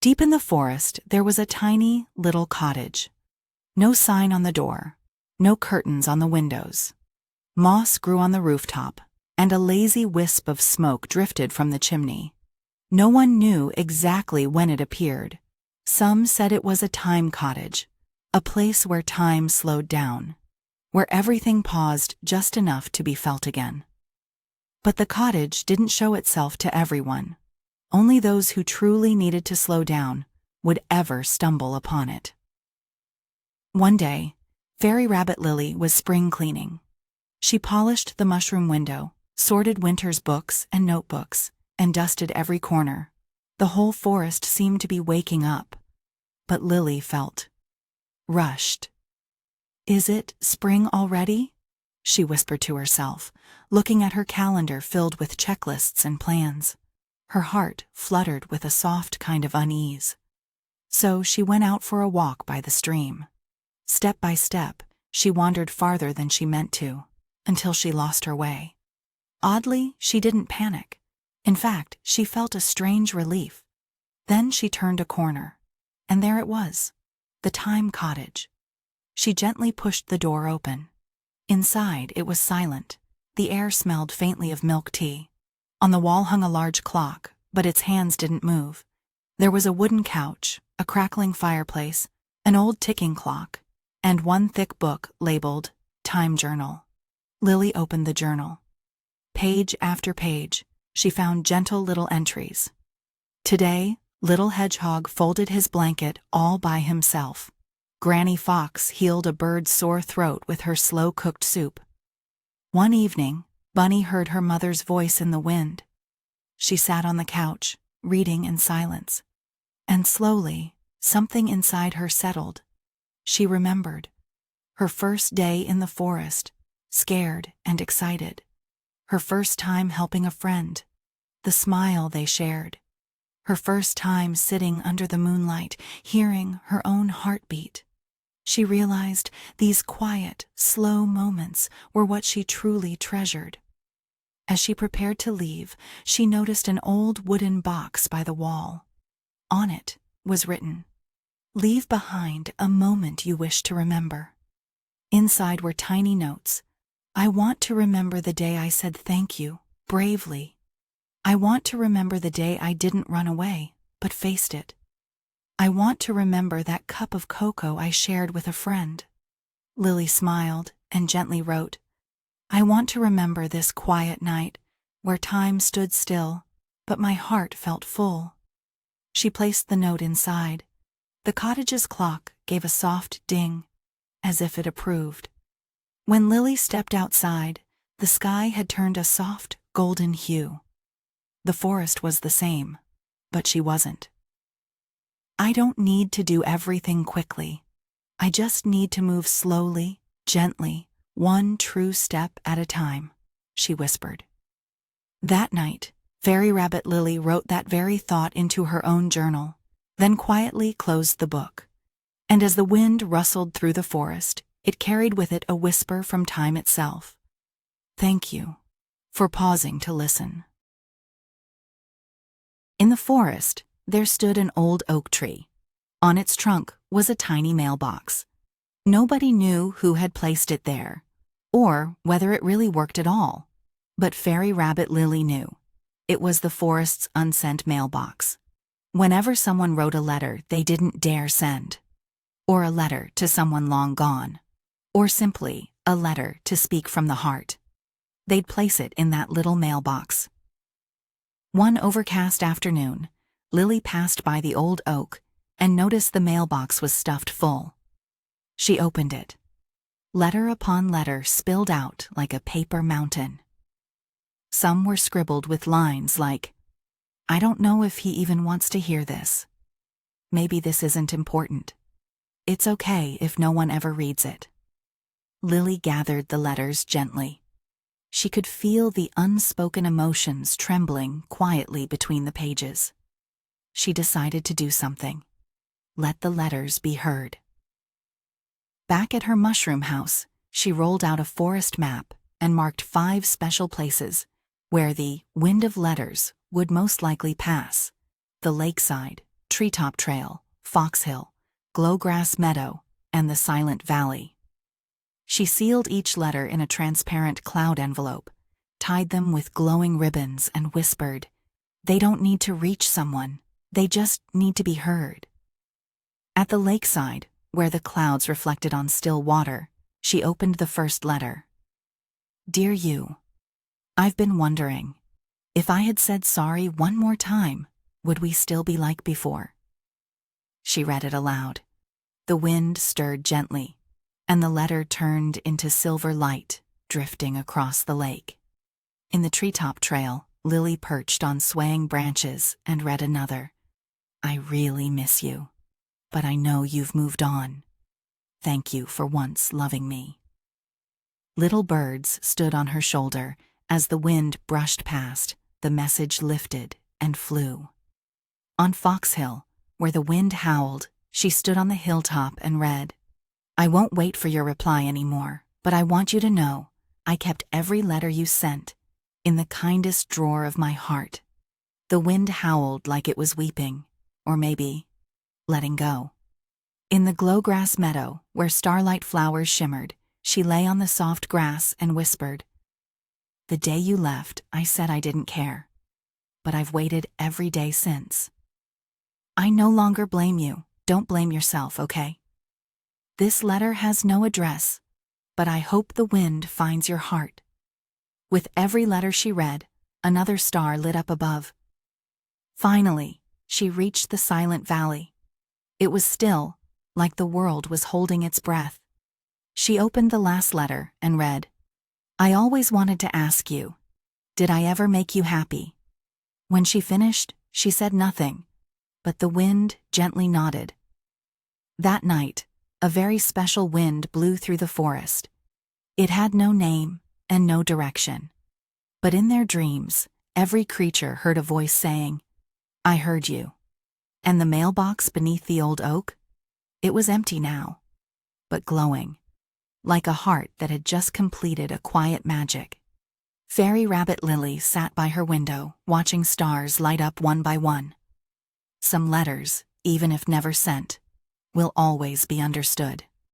Deep in the forest, there was a tiny, little cottage. No sign on the door, no curtains on the windows. Moss grew on the rooftop, and a lazy wisp of smoke drifted from the chimney. No one knew exactly when it appeared. Some said it was a time cottage, a place where time slowed down, where everything paused just enough to be felt again. But the cottage didn't show itself to everyone. Only those who truly needed to slow down would ever stumble upon it. One day, Fairy Rabbit Lily was spring cleaning. She polished the mushroom window, sorted Winter's books and notebooks, and dusted every corner. The whole forest seemed to be waking up, but Lily felt rushed. "Is it spring already?" she whispered to herself, looking at her calendar filled with checklists and plans. Her heart fluttered with a soft kind of unease. So she went out for a walk by the stream. Step by step, she wandered farther than she meant to, until she lost her way. Oddly, she didn't panic. In fact, she felt a strange relief. Then she turned a corner, and there it was, the time cottage. She gently pushed the door open. Inside, it was silent. The air smelled faintly of milk tea. On the wall hung a large clock, but its hands didn't move. There was a wooden couch, a crackling fireplace, an old ticking clock, and one thick book labeled Time Journal. Lily opened the journal. Page after page, she found gentle little entries. Today, Little Hedgehog folded his blanket all by himself. Granny Fox healed a bird's sore throat with her slow-cooked soup. One evening, Bunny heard her mother's voice in the wind. She sat on the couch, reading in silence. And slowly, something inside her settled. She remembered. Her first day in the forest, scared and excited. Her first time helping a friend. The smile they shared. Her first time sitting under the moonlight, hearing her own heartbeat. She realized these quiet, slow moments were what she truly treasured. As she prepared to leave, she noticed an old wooden box by the wall. On it was written, "Leave behind a moment you wish to remember." Inside were tiny notes. "I want to remember the day I said thank you, bravely. I want to remember the day I didn't run away, but faced it. I want to remember that cup of cocoa I shared with a friend." Lily smiled and gently wrote, "I want to remember this quiet night, where time stood still, but my heart felt full." She placed the note inside. The cottage's clock gave a soft ding, as if it approved. When Lily stepped outside, the sky had turned a soft, golden hue. The forest was the same, but she wasn't. "I don't need to do everything quickly. I just need to move slowly, gently, one true step at a time," she whispered. That night, Fairy Rabbit Lily wrote that very thought into her own journal, then quietly closed the book. And as the wind rustled through the forest, it carried with it a whisper from time itself. "Thank you for pausing to listen." In the forest, there stood an old oak tree. On its trunk was a tiny mailbox. Nobody knew who had placed it there, or whether it really worked at all. But Fairy Rabbit Lily knew. It was the forest's unsent mailbox. Whenever someone wrote a letter they didn't dare send, or a letter to someone long gone, or simply a letter to speak from the heart, they'd place it in that little mailbox. One overcast afternoon, Lily passed by the old oak and noticed the mailbox was stuffed full. She opened it. Letter upon letter spilled out like a paper mountain. Some were scribbled with lines like, "I don't know if he even wants to hear this. Maybe this isn't important. It's okay if no one ever reads it." Lily gathered the letters gently. She could feel the unspoken emotions trembling quietly between the pages. She decided to do something. Let the letters be heard. Back at her mushroom house, she rolled out a forest map and marked 5 special places where the wind of letters would most likely pass: the lakeside, treetop trail, fox hill, glowgrass meadow, and the silent valley. She sealed each letter in a transparent cloud envelope, tied them with glowing ribbons, and whispered, "They don't need to reach someone, they just need to be heard." At the lakeside, where the clouds reflected on still water, she opened the first letter. "Dear you, I've been wondering, if I had said sorry one more time, would we still be like before?" She read it aloud. The wind stirred gently, and the letter turned into silver light drifting across the lake. In the treetop trail, Lily perched on swaying branches and read another. "I really miss you, but I know you've moved on. Thank you for once loving me." Little birds stood on her shoulder. As the wind brushed past, the message lifted and flew. On Fox Hill, where the wind howled, she stood on the hilltop and read, "I won't wait for your reply anymore, but I want you to know I kept every letter you sent in the kindest drawer of my heart." The wind howled like it was weeping, or maybe letting go. In the glowgrass meadow, where starlight flowers shimmered, she lay on the soft grass and whispered, "The day you left, I said I didn't care, but I've waited every day since. I no longer blame you. Don't blame yourself, okay? This letter has no address, but I hope the wind finds your heart." With every letter she read, another star lit up above. Finally, she reached the silent valley. It was still, like the world was holding its breath. She opened the last letter and read, "I always wanted to ask you, did I ever make you happy?" When she finished, she said nothing, but the wind gently nodded. That night, a very special wind blew through the forest. It had no name and no direction. But in their dreams, every creature heard a voice saying, "I heard you." And the mailbox beneath the old oak? It was empty now, but glowing, like a heart that had just completed a quiet magic. Fairy Rabbit Lily sat by her window, watching stars light up one by one. Some letters, even if never sent, will always be understood.